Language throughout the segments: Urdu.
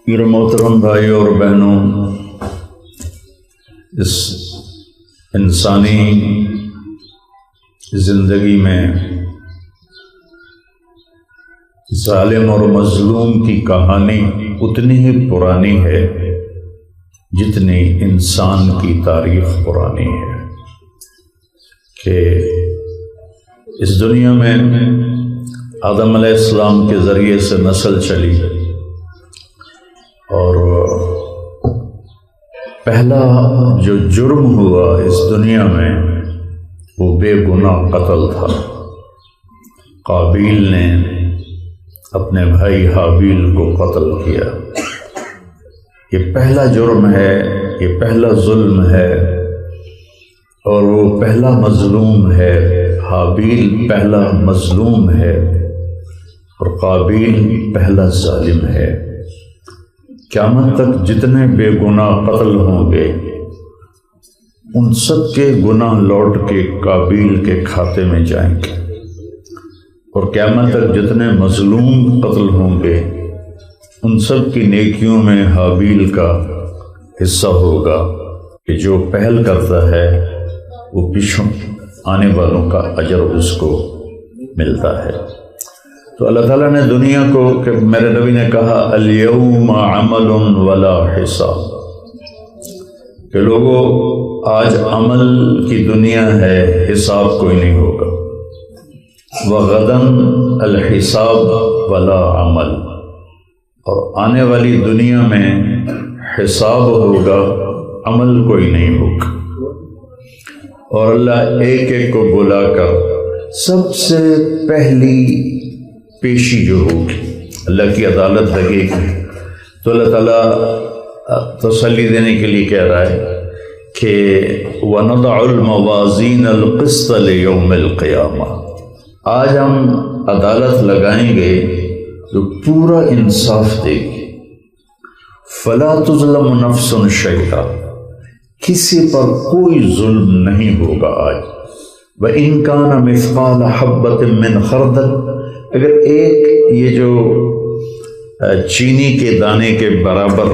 میرے محترم بھائیوں اور بہنوں، اس انسانی زندگی میں ظالم اور مظلوم کی کہانی اتنی ہی پرانی ہے جتنی انسان کی تاریخ پرانی ہے، کہ اس دنیا میں آدم علیہ السلام کے ذریعے سے نسل چلی اور پہلا جو جرم ہوا اس دنیا میں وہ بے گناہ قتل تھا۔ قابیل نے اپنے بھائی حابیل کو قتل کیا۔ یہ پہلا جرم ہے، یہ پہلا ظلم ہے، اور وہ پہلا مظلوم ہے۔ حابیل پہلا مظلوم ہے اور قابیل پہلا ظالم ہے۔ قیامت تک جتنے بے گناہ قتل ہوں گے ان سب کے گناہ لوٹ کے قابیل کے کھاتے میں جائیں گے، اور قیامت تک جتنے مظلوم قتل ہوں گے ان سب کی نیکیوں میں حابیل کا حصہ ہوگا، کہ جو پہل کرتا ہے وہ پیچھوں آنے والوں کا اجر اس کو ملتا ہے۔ تو اللہ تعالیٰ نے دنیا کو، کہ میرے نبی نے کہا الیوم عمل ولا حساب، کہ لوگوں آج عمل کی دنیا ہے، حساب کوئی نہیں ہوگا۔ وغداً الحساب ولا عمل، اور آنے والی دنیا میں حساب ہوگا، عمل کوئی نہیں ہوگا۔ اور اللہ ایک ایک کو بلا کر سب سے پہلی پیشی جو ہوگی اللہ کی عدالت لگے گی، تو اللہ تعالیٰ تسلی دینے کے لیے کہہ رہا ہے کہ وَنَضَعُ الْمَوَازِينَ الْقِسْطَ لِيَوْمِ الْقِيَامَةِ، آج ہم عدالت لگائیں گے جو پورا انصاف دے گی۔ فَلَا تُظْلَمُ نَفْسٌ شَيْئًا، کسی پر کوئی ظلم نہیں ہوگا آج۔ وَإِن كَانَ مِثْقَالَ حَبَّةٍ مِّنْ خَرْدَلٍ، اگر ایک یہ جو چینی کے دانے کے برابر،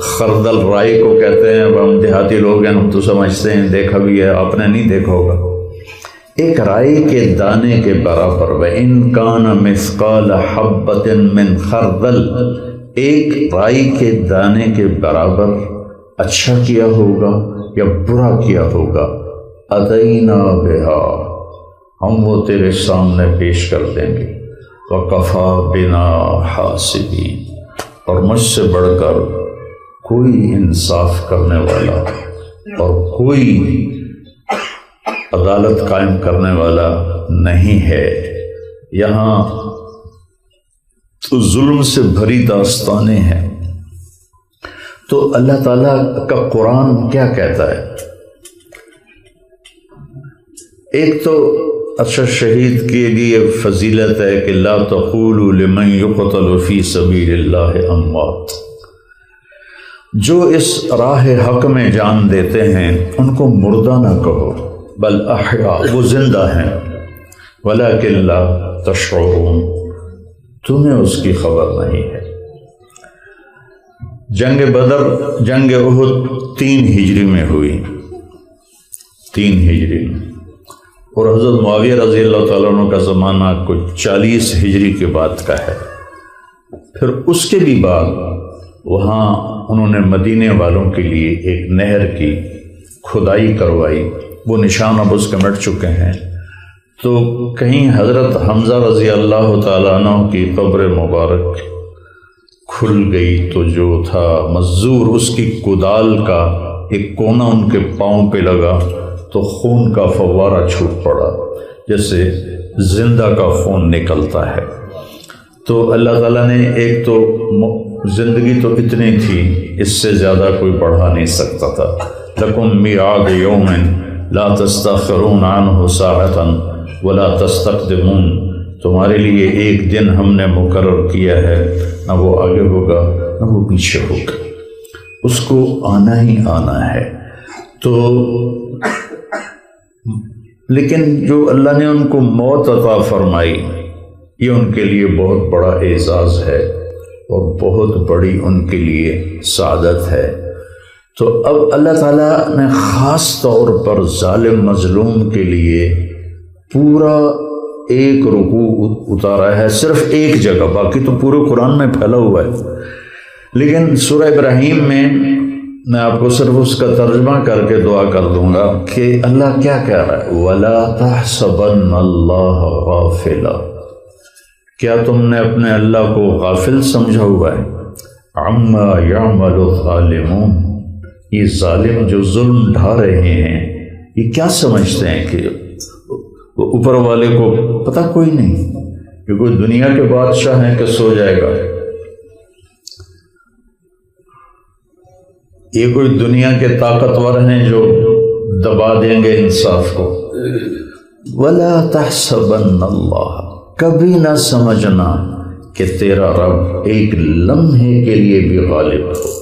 خردل رائی کو کہتے ہیں، ہم دیہاتی لوگ ہیں ہم تو سمجھتے ہیں، دیکھا بھی ہے، آپ نے نہیں دیکھا ہوگا، ایک رائی کے دانے کے برابر، وَإِن كَانَ مِثْقَالَ حَبَّةٍ مِّنْ خَرْدَلٍ، ایک رائی کے دانے کے برابر اچھا کیا ہوگا یا برا کیا ہوگا، أَتَيْنَا بِهَا، ہم وہ تیرے سامنے پیش کر دیں گے۔ وَكَفَى بِنَا حَاسِبِينَ، اور مجھ سے بڑھ کر کوئی انصاف کرنے والا اور کوئی عدالت قائم کرنے والا نہیں ہے۔ یہاں تو ظلم سے بھری داستانیں ہیں۔ تو اللہ تعالیٰ کا قرآن کیا کہتا ہے؟ ایک تو اچھا شہید کے لیے فضیلت ہے کہ لا تقولوا لمن يقتل فی سبیل اللہ اموات، جو اس راہ حق میں جان دیتے ہیں ان کو مردہ نہ کہو، بل احیاء، وہ زندہ ہیں، ولکن لا تشعرون، تمہیں اس کی خبر نہیں ہے۔ جنگ بدر، جنگ احد 3 ہجری میں ہوئی، 3 ہجری میں، اور حضرت معاویہ رضی اللہ تعالیٰ عنہ کا زمانہ کچھ 40 ہجری کے بعد کا ہے۔ پھر اس کے بھی بعد وہاں انہوں نے مدینے والوں کے لیے ایک نہر کی کھدائی کروائی، وہ نشان اب اس کے مٹ چکے ہیں۔ تو کہیں حضرت حمزہ رضی اللہ تعالیٰ عنہ کی قبر مبارک کھل گئی، تو جو تھا مزور اس کی کدال کا ایک کونا ان کے پاؤں پہ لگا تو خون کا فوارہ چھوٹ پڑا، جیسے زندہ کا خون نکلتا ہے۔ تو اللہ تعالیٰ نے ایک تو زندگی تو اتنی تھی، اس سے زیادہ کوئی بڑھا نہیں سکتا تھا۔ لَكُمْ مِيعَادُ يَوْمٍ لَا تَسْتَأْخِرُونَ عَنْهُ سَاعَةً وَلَا تَسْتَقْدِمُونَ، تمہارے لیے ایک دن ہم نے مقرر کیا ہے، نہ وہ آگے ہوگا نہ وہ پیچھے ہوگا، اس کو آنا ہی آنا ہے۔ تو لیکن جو اللہ نے ان کو موت عطا فرمائی، یہ ان کے لیے بہت بڑا اعزاز ہے اور بہت بڑی ان کے لیے سعادت ہے۔ تو اب اللہ تعالیٰ نے خاص طور پر ظالم مظلوم کے لیے پورا ایک رکوع اتارا ہے، صرف ایک جگہ، باقی تو پورے قرآن میں پھیلا ہوا ہے، لیکن سورہ ابراہیم میں آپ کو صرف اس کا ترجمہ کر کے دعا کر دوں گا کہ اللہ کیا کہہ رہا ہے، وَلَا تَحْسَبَنَّ اللَّهَ غَافِلًا، کیا تم نے اپنے اللہ کو غافل سمجھا ہوا ہے، عَمَّا يَعْمَلُ الظَّالِمُونَ، یہ ظالم جو ظلم ڈھا رہے ہیں یہ کیا سمجھتے ہیں کہ اوپر والے کو پتہ کوئی نہیں، کہ کوئی دنیا کے بادشاہ ہیں کہ سو جائے گا، یہ کوئی دنیا کے طاقتور ہیں جو دبا دیں گے انصاف کو۔ وَلَا تَحْسَبَنَّ اللَّهَ، کبھی نہ سمجھنا کہ تیرا رب ایک لمحے کے لیے بھی غالب ہو،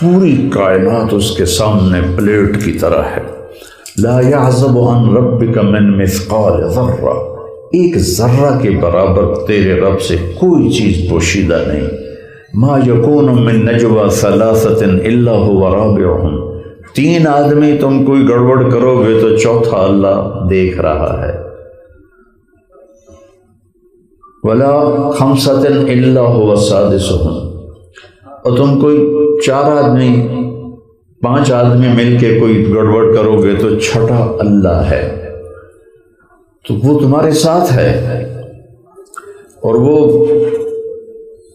پوری کائنات اس کے سامنے پلیٹ کی طرح ہے۔ لا يعزب عن ربك من مثقال ذرہ، ایک ذرہ کے برابر تیرے رب سے کوئی چیز پوشیدہ نہیں۔ ما یکون من نجوى ثلاثة الا هو رابعهم، تین آدمی تم کوئی گڑبڑ کرو گے تو چوتھا اللہ دیکھ رہا ہے۔ ولا خمسة الا هو سادسهم، اور تم کوئی چار آدمی پانچ آدمی مل کے کوئی گڑبڑ کرو گے تو چھٹا اللہ ہے، تو وہ تمہارے ساتھ ہے، اور وہ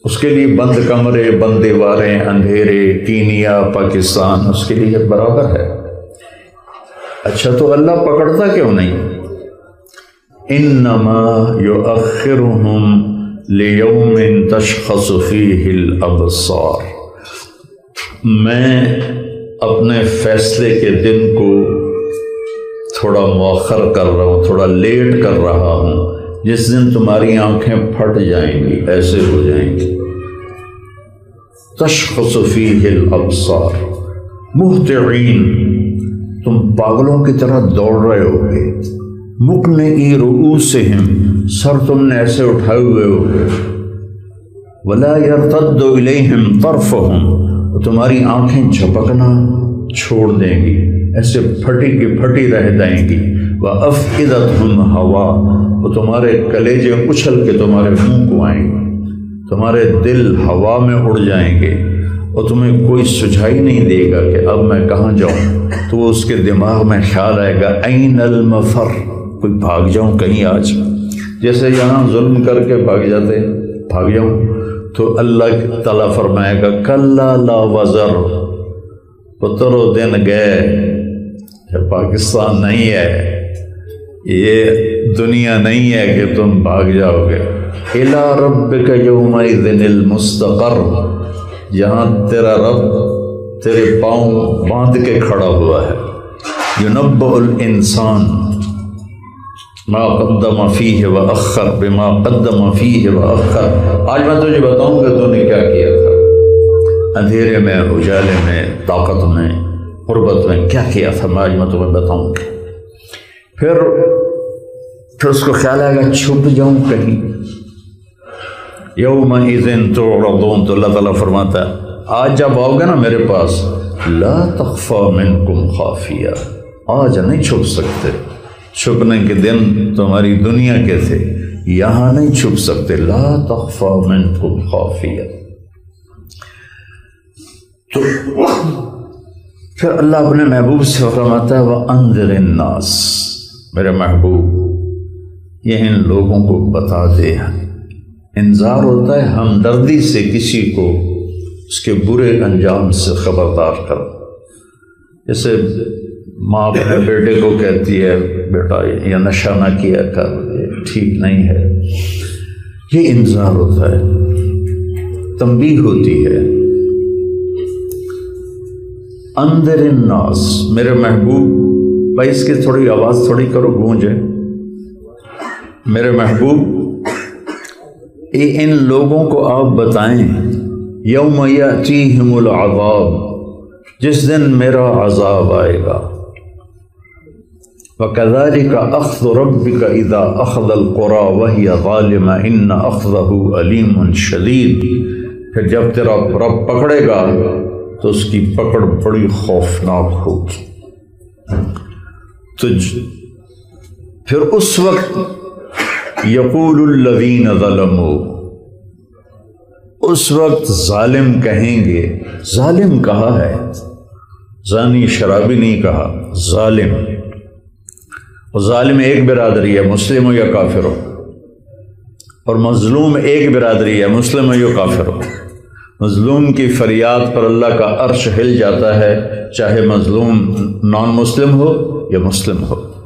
اس کے لیے بند کمرے، بند دیواریں، اندھیرے، کینیا، پاکستان اس کے لیے برابر ہے۔ اچھا تو اللہ پکڑتا کیوں نہیں؟ انما یؤخرهم لیوم تشخص فیہ الابصار، میں اپنے فیصلے کے دن کو تھوڑا مؤخر کر رہا ہوں، تھوڑا لیٹ کر رہا ہوں، جس دن تمہاری آنکھیں پھٹ جائیں گی، ایسے ہو جائیں گی۔ تشخص فیہ الابصار مہطعین، تم پاگلوں کی طرح دوڑ رہے ہوگے، مقنعی رؤوسہم، سر تم نے ایسے اٹھائے ہوئے ہوگے، ولا یرتد الیہم طرفہم، تمہاری آنکھیں جھپکنا چھوڑ دیں گی، ایسے پھٹی کی پھٹی رہ جائیں گی۔ وَأَفْئِدَتْهُمْ هَوَىٰ، وہ تمہارے کلیجے اچھل کے تمہارے منہ کو آئیں گے، تمہارے دل ہوا میں اڑ جائیں گے، اور تمہیں کوئی سجھائی نہیں دے گا کہ اب میں کہاں جاؤں، تو اس کے دماغ میں خیال آئے گا أَيْنَ الْمَفَرُّ، کوئی بھاگ جاؤں کہیں آج، جیسے یہاں ظلم کر کے بھاگ جاتے، بھاگ جاؤں، تو اللہ تعالیٰ فرمائے گا کلا لا وزر، پترو دن گئے، یہ پاکستان نہیں ہے، یہ دنیا نہیں ہے کہ تم بھاگ جاؤ گے۔ الی ربک یومئذ المستقر، جہاں تیرا رب تیرے پاؤں باندھ کے کھڑا ہوا ہے۔ ینبأ الانسان ما قدم فیہ واخر بما قدم فیہ واخر، آج میں تجھے بتاؤں گا تو نے کیا کیا تھا، اندھیرے میں، اجالے میں، طاقت میں، قربت میں کیا کیا تھا، میں آج میں تمہیں بتاؤں گا۔ پھر اس کو خیال آئے گا چھپ جاؤں کہیں، یومئذ تعرضون، تو اللہ تعالیٰ فرماتا ہے آج جب آؤ گے نا میرے پاس، لا تخفی منکم خافیہ، آج نہیں چھپ سکتے، چھپنے کے دن تمہاری دنیا کے تھے، یہاں نہیں چھپ سکتے، لا تخفی منکم خافیہ۔ تو پھر اللہ اپنے محبوب سے فرماتا ہے وَأَنذِرِ النَّاسِ، میرے محبوب یہ ان لوگوں کو بتا دے، انذار ہوتا ہے ہمدردی سے کسی کو اس کے برے انجام سے خبردار کر، جیسے ماں اپنے بیٹے کو کہتی ہے بیٹا یہ نشہ نہ کیا کر، یہ ٹھیک نہیں ہے، یہ انذار ہوتا ہے، تنبیہ ہوتی ہے۔ اندر الناس، میرے محبوب، بھائی اس کی تھوڑی آواز تھوڑی کرو گونجے، میرے محبوب ان لوگوں کو آپ بتائیں یوم یأتیہم العذاب، جس دن میرا عذاب آئے گا، وَكَذَلِكَ أَخْذُ رَبِّكَ إِذَا أَخَذَ الْقُرَىٰ وَهِيَ ظَالِمَةٌ إِنَّ أَخْذَهُ أَلِيمٌ شَدِيدٌ، پھر جب تیرا رب پکڑے گا تو اس کی پکڑ بڑی خوفناک ہوگی۔ تو پھر اس وقت یقول الذین ظلموا، اس وقت ظالم کہیں گے، ظالم کہا ہے، زانی شرابی نہیں کہا، ظالم۔ اور ظالم ایک برادری ہے، مسلم ہو یا کافر ہو، اور مظلوم ایک برادری ہے، مسلم ہو یا کافر ہو۔ مظلوم کی فریاد پر اللہ کا عرش ہل جاتا ہے، چاہے مظلوم نان مسلم ہو یا مسلم ہو۔